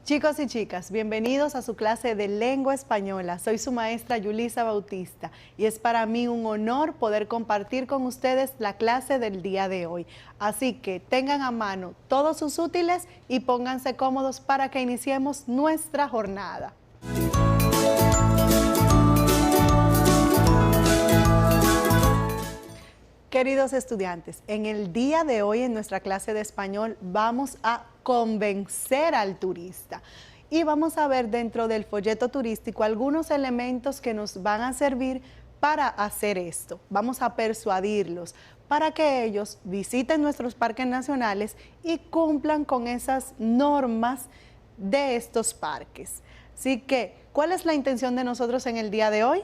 Chicos y chicas, bienvenidos a su clase de lengua española. Soy su maestra Yulisa Bautista y es para mí un honor poder compartir con ustedes la clase del día de hoy. Así que tengan a mano todos sus útiles y pónganse cómodos para que iniciemos nuestra jornada. Queridos estudiantes, en el día de hoy en nuestra clase de español vamos a convencer al turista y vamos a ver dentro del folleto turístico algunos elementos que nos van a servir para hacer esto. Vamos a persuadirlos para que ellos visiten nuestros parques nacionales y cumplan con esas normas de estos parques. Así que, ¿cuál es la intención de nosotros en el día de hoy?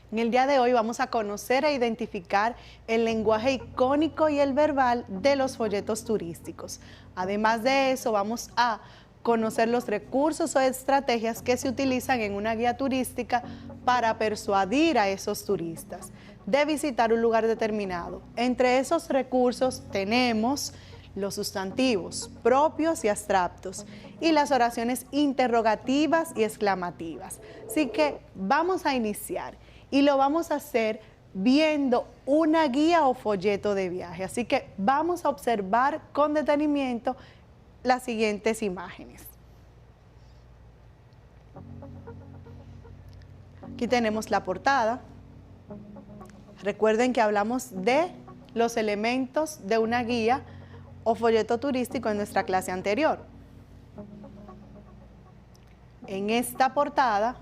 En el día de hoy vamos a conocer e identificar el lenguaje icónico y el verbal de los folletos turísticos. Además de eso, vamos a conocer los recursos o estrategias que se utilizan en una guía turística para persuadir a esos turistas de visitar un lugar determinado. Entre esos recursos tenemos los sustantivos propios y abstractos y las oraciones interrogativas y exclamativas. Así que vamos a iniciar. Y lo vamos a hacer viendo una guía o folleto de viaje. Así que vamos a observar con detenimiento las siguientes imágenes. Aquí tenemos la portada. Recuerden que hablamos de los elementos de una guía o folleto turístico en nuestra clase anterior. En esta portada,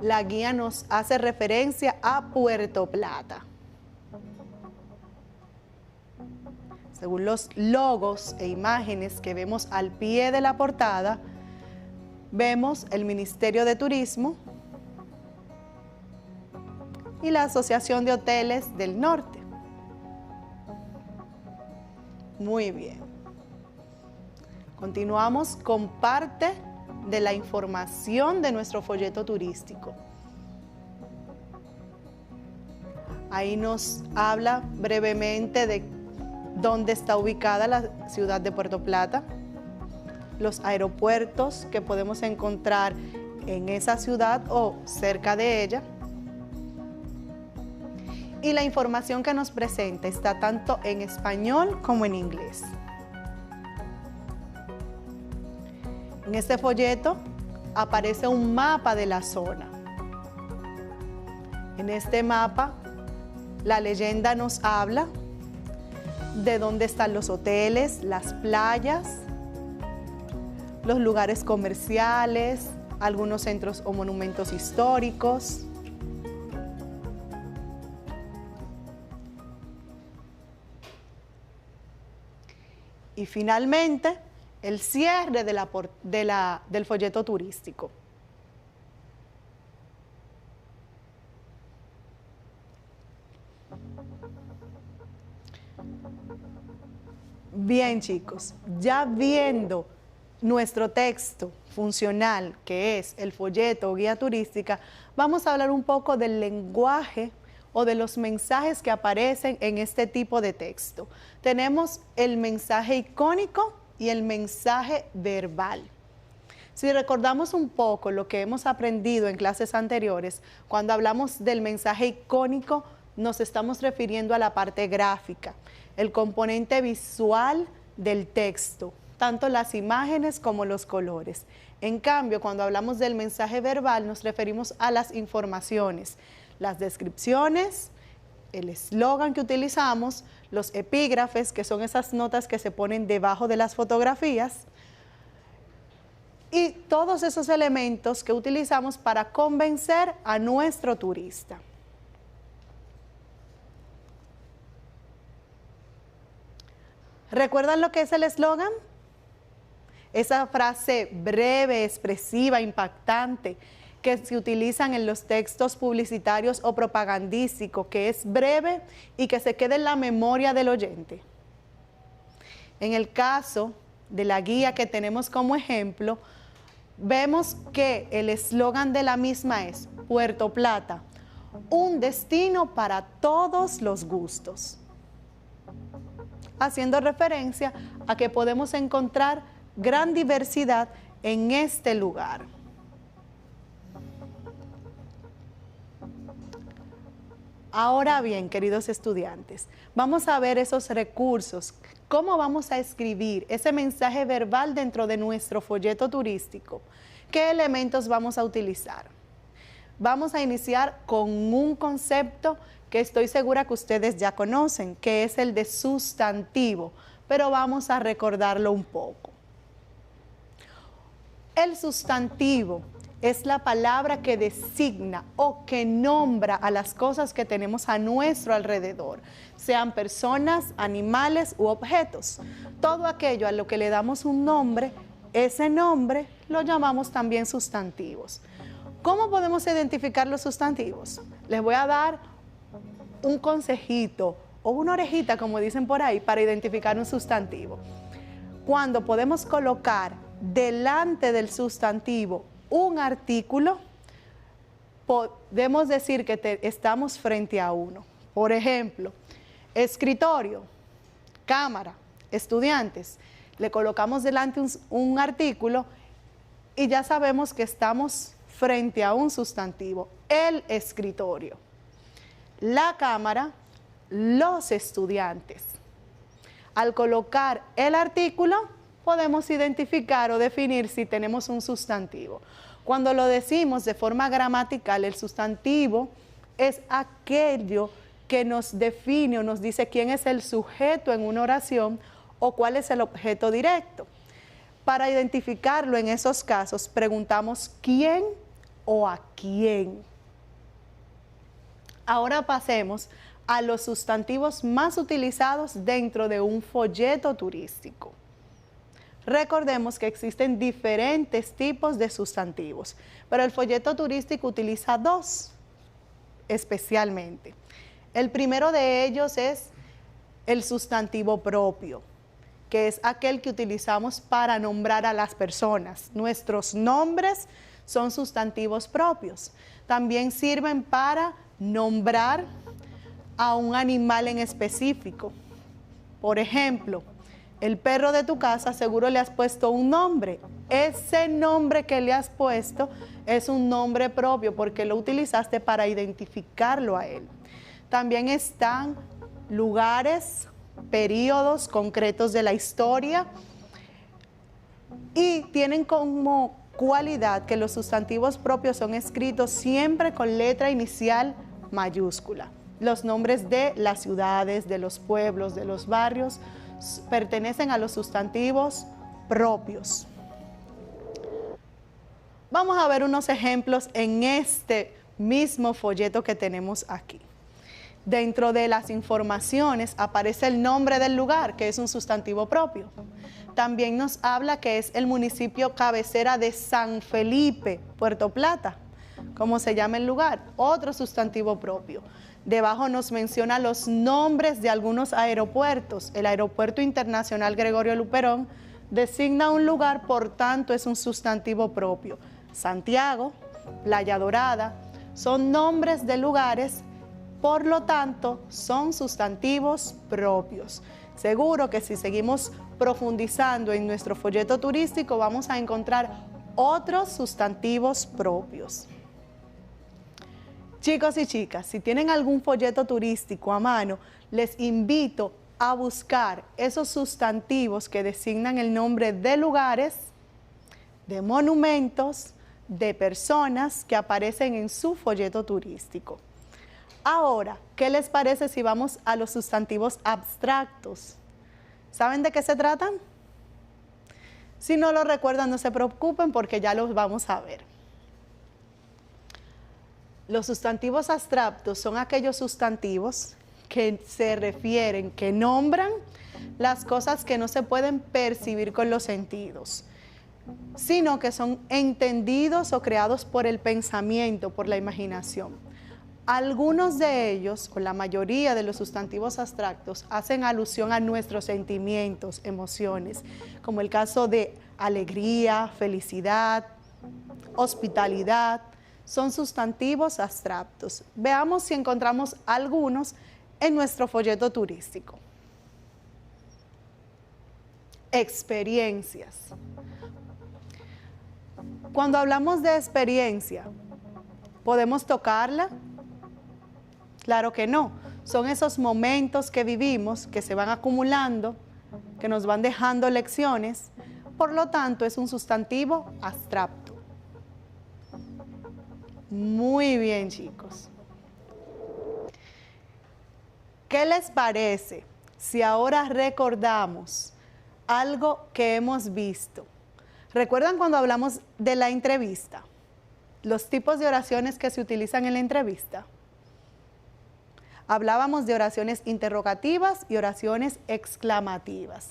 la guía nos hace referencia a Puerto Plata. Según los logos e imágenes que vemos al pie de la portada, vemos el Ministerio de Turismo y la Asociación de Hoteles del Norte. Muy bien. Continuamos con parte de la información de nuestro folleto turístico. Ahí nos habla brevemente de dónde está ubicada la ciudad de Puerto Plata, los aeropuertos que podemos encontrar en esa ciudad o cerca de ella. Y la información que nos presenta está tanto en español como en inglés. En este folleto aparece un mapa de la zona. En este mapa, la leyenda nos habla de dónde están los hoteles, las playas, los lugares comerciales, algunos centros o monumentos históricos. Y finalmente, el cierre del folleto turístico. Bien, chicos, ya viendo nuestro texto funcional, que es el folleto o guía turística, vamos a hablar un poco del lenguaje o de los mensajes que aparecen en este tipo de texto. Tenemos el mensaje icónico y el mensaje verbal. Si recordamos un poco lo que hemos aprendido en clases anteriores, cuando hablamos del mensaje icónico, nos estamos refiriendo a la parte gráfica, el componente visual del texto, tanto las imágenes como los colores. En cambio, cuando hablamos del mensaje verbal, nos referimos a las informaciones, las descripciones, el eslogan que utilizamos, los epígrafes, que son esas notas que se ponen debajo de las fotografías, y todos esos elementos que utilizamos para convencer a nuestro turista. ¿Recuerdan lo que es el eslogan? Esa frase breve, expresiva, impactante, que se utilizan en los textos publicitarios o propagandísticos, que es breve y que se quede en la memoria del oyente. En el caso de la guía que tenemos como ejemplo, vemos que el eslogan de la misma es Puerto Plata, un destino para todos los gustos. haciendo referencia a que podemos encontrar gran diversidad en este lugar. Ahora bien, queridos estudiantes, vamos a ver esos recursos, cómo vamos a escribir ese mensaje verbal dentro de nuestro folleto turístico. ¿Qué elementos vamos a utilizar? Vamos a iniciar con un concepto que estoy segura que ustedes ya conocen, que es el de sustantivo, pero vamos a recordarlo un poco. El sustantivo es la palabra que designa o que nombra a las cosas que tenemos a nuestro alrededor, sean personas, animales u objetos. Todo aquello a lo que le damos un nombre, ese nombre lo llamamos también sustantivos. ¿Cómo podemos identificar los sustantivos? Les voy a dar un consejito o una orejita, como dicen por ahí, para identificar un sustantivo. Cuando podemos colocar delante del sustantivo un artículo, podemos decir que estamos frente a uno. Por ejemplo, escritorio, cámara, estudiantes. Le colocamos delante un artículo y ya sabemos que estamos frente a un sustantivo. El escritorio, la cámara, los estudiantes. Al colocar el artículo, podemos identificar o definir si tenemos un sustantivo. Cuando lo decimos de forma gramatical, el sustantivo es aquello que nos define o nos dice quién es el sujeto en una oración o cuál es el objeto directo. Para identificarlo en esos casos, preguntamos quién o a quién. Ahora pasemos a los sustantivos más utilizados dentro de un folleto turístico. Recordemos que existen diferentes tipos de sustantivos, pero el folleto turístico utiliza dos especialmente. El primero de ellos es el sustantivo propio, que es aquel que utilizamos para nombrar a las personas. Nuestros nombres son sustantivos propios. También sirven para nombrar a un animal en específico. Por ejemplo, el perro de tu casa seguro le has puesto un nombre. Ese nombre que le has puesto es un nombre propio porque lo utilizaste para identificarlo a él. También están lugares, periodos concretos de la historia y tienen como cualidad que los sustantivos propios son escritos siempre con letra inicial mayúscula. Los nombres de las ciudades, de los pueblos, de los barrios pertenecen a los sustantivos propios. Vamos a ver unos ejemplos en este mismo folleto que tenemos aquí. Dentro de las informaciones aparece el nombre del lugar, que es un sustantivo propio. También nos habla que es el municipio cabecera de San Felipe, Puerto Plata, como se llama el lugar, otro sustantivo propio. Debajo nos menciona los nombres de algunos aeropuertos. El Aeropuerto Internacional Gregorio Luperón designa un lugar, por tanto es un sustantivo propio. Santiago, Playa Dorada, son nombres de lugares, por lo tanto son sustantivos propios. Seguro que si seguimos profundizando en nuestro folleto turístico vamos a encontrar otros sustantivos propios. Chicos y chicas, si tienen algún folleto turístico a mano, les invito a buscar esos sustantivos que designan el nombre de lugares, de monumentos, de personas que aparecen en su folleto turístico. Ahora, ¿qué les parece si vamos a los sustantivos abstractos? ¿Saben de qué se tratan? Si no lo recuerdan, no se preocupen porque ya los vamos a ver. Los sustantivos abstractos son aquellos sustantivos que se refieren, que nombran las cosas que no se pueden percibir con los sentidos, sino que son entendidos o creados por el pensamiento, por la imaginación. Algunos de ellos, o la mayoría de los sustantivos abstractos, hacen alusión a nuestros sentimientos, emociones, como el caso de alegría, felicidad, hospitalidad. Son sustantivos abstractos. Veamos si encontramos algunos en nuestro folleto turístico. experiencias. Cuando hablamos de experiencia, ¿podemos tocarla? Claro que no. Son esos momentos que vivimos, que se van acumulando, que nos van dejando lecciones. Por lo tanto, es un sustantivo abstracto. Muy bien, chicos. ¿Qué les parece si ahora recordamos algo que hemos visto? ¿Recuerdan cuando hablamos de la entrevista? Los tipos de oraciones que se utilizan en la entrevista. Hablábamos de oraciones interrogativas y oraciones exclamativas.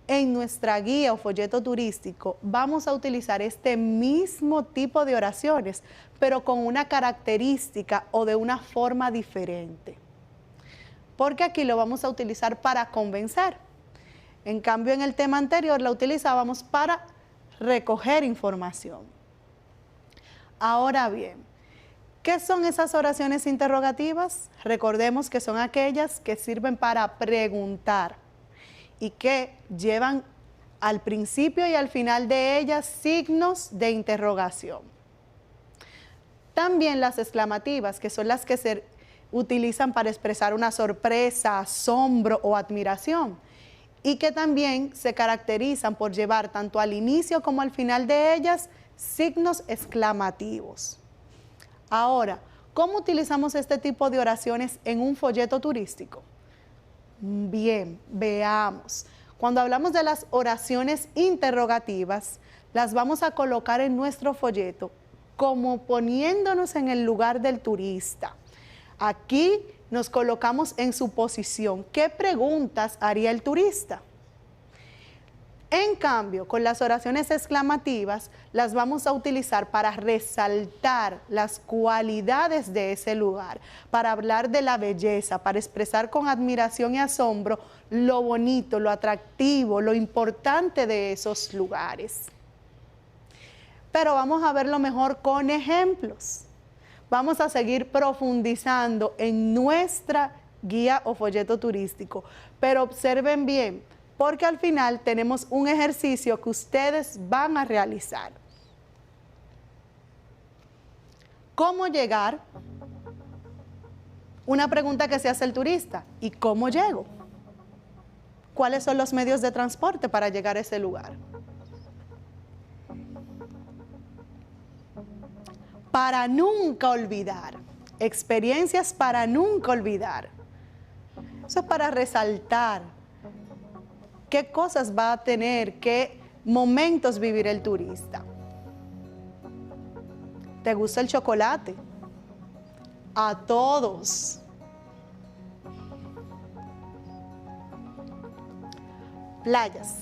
En nuestra guía o folleto turístico vamos a utilizar este mismo tipo de oraciones, pero con una característica o de una forma diferente. Porque aquí lo vamos a utilizar para convencer. En cambio, en el tema anterior la utilizábamos para recoger información. Ahora bien, ¿qué son esas oraciones interrogativas? Recordemos que son aquellas que sirven para preguntar y que llevan al principio y al final de ellas signos de interrogación. También las exclamativas, que son las que se utilizan para expresar una sorpresa, asombro o admiración, y que también se caracterizan por llevar tanto al inicio como al final de ellas signos exclamativos. Ahora, ¿cómo utilizamos este tipo de oraciones en un folleto turístico? Bien, veamos. Cuando hablamos de las oraciones interrogativas, las vamos a colocar en nuestro folleto como poniéndonos en el lugar del turista. Aquí nos colocamos en su posición. ¿Qué preguntas haría el turista? En cambio, con las oraciones exclamativas, las vamos a utilizar para resaltar las cualidades de ese lugar, para hablar de la belleza, para expresar con admiración y asombro lo bonito, lo atractivo, lo importante de esos lugares. Pero vamos a verlo mejor con ejemplos. Vamos a seguir profundizando en nuestra guía o folleto turístico, pero observen bien, porque al final tenemos un ejercicio que ustedes van a realizar. ¿Cómo llegar? Una pregunta que se hace el turista. ¿Y cómo llego? ¿Cuáles son los medios de transporte para llegar a ese lugar? Para nunca olvidar. Experiencias para nunca olvidar. Eso es para resaltar qué cosas va a tener, qué momentos vivir el turista. ¿Te gusta el chocolate? A todos. Playas.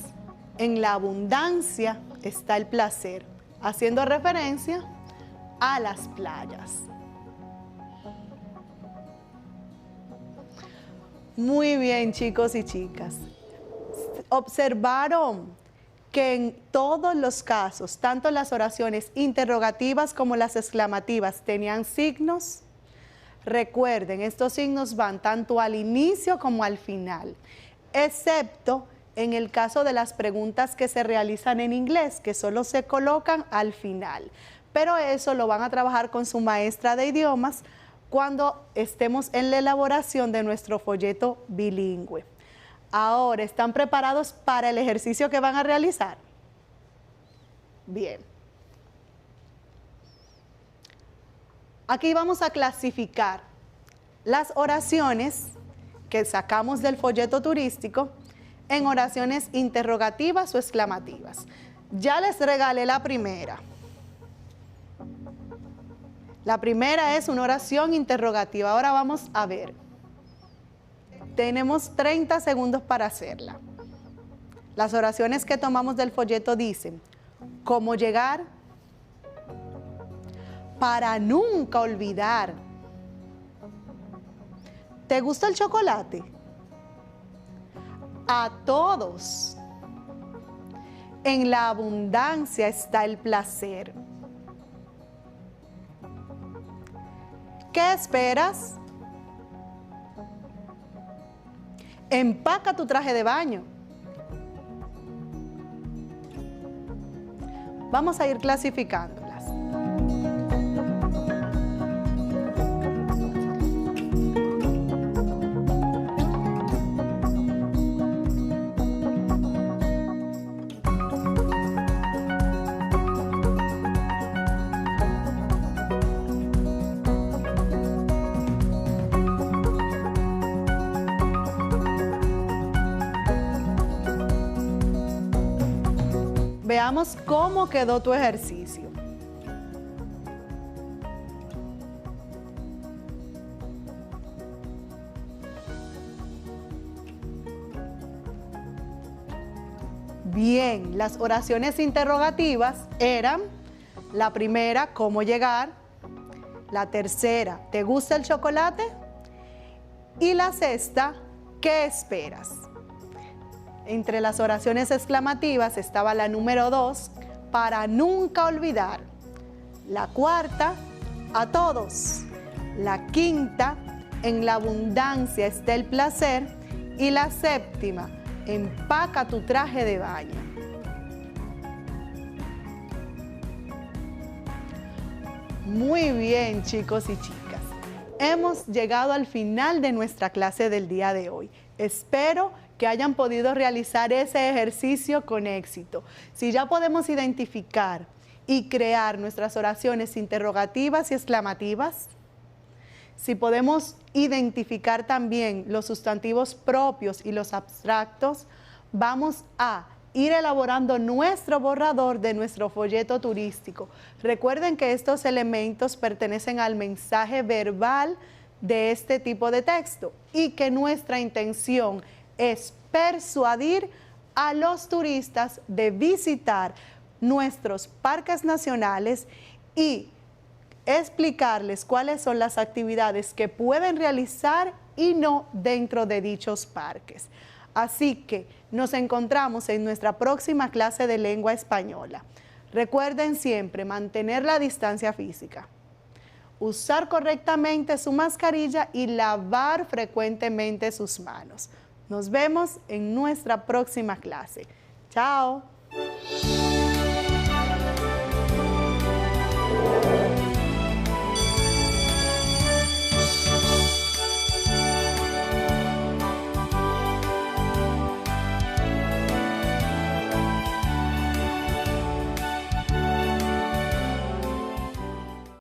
En la abundancia está el placer, haciendo referencia a las playas. Muy bien, chicos y chicas. Observaron que en todos los casos, tanto las oraciones interrogativas como las exclamativas tenían signos. Recuerden, estos signos van tanto al inicio como al final, excepto en el caso de las preguntas que se realizan en inglés, que solo se colocan al final. Pero eso lo van a trabajar con su maestra de idiomas cuando estemos en la elaboración de nuestro folleto bilingüe. Ahora, ¿están preparados para el ejercicio que van a realizar? Bien. Aquí vamos a clasificar las oraciones que sacamos del folleto turístico en oraciones interrogativas o exclamativas. Ya les regalé la primera. La primera es una oración interrogativa. Ahora vamos a ver. Tenemos 30 segundos para hacerla. Las oraciones que tomamos del folleto dicen: ¿cómo llegar? Para nunca olvidar. ¿Te gusta el chocolate? A todos. En la abundancia está el placer. ¿Qué esperas? Empaca tu traje de baño. Vamos a ir clasificándolas. Veamos cómo quedó tu ejercicio. Bien, las oraciones interrogativas eran la primera, ¿cómo llegar? La tercera, ¿te gusta el chocolate? Y la sexta, ¿qué esperas? Entre las oraciones exclamativas estaba la número 2, para nunca olvidar. La cuarta, a todos. La quinta, en la abundancia está el placer. Y la séptima, empaca tu traje de baño. Muy bien, chicos y chicas. Hemos llegado al final de nuestra clase del día de hoy. Espero que hayan podido realizar ese ejercicio con éxito. Si ya podemos identificar y crear nuestras oraciones interrogativas y exclamativas, si podemos identificar también los sustantivos propios y los abstractos, vamos a ir elaborando nuestro borrador de nuestro folleto turístico. Recuerden que estos elementos pertenecen al mensaje verbal de este tipo de texto y que nuestra intención es persuadir a los turistas de visitar nuestros parques nacionales y explicarles cuáles son las actividades que pueden realizar y no dentro de dichos parques. Así que nos encontramos en nuestra próxima clase de lengua española. Recuerden siempre mantener la distancia física, usar correctamente su mascarilla y lavar frecuentemente sus manos. Nos vemos en nuestra próxima clase. ¡Chao!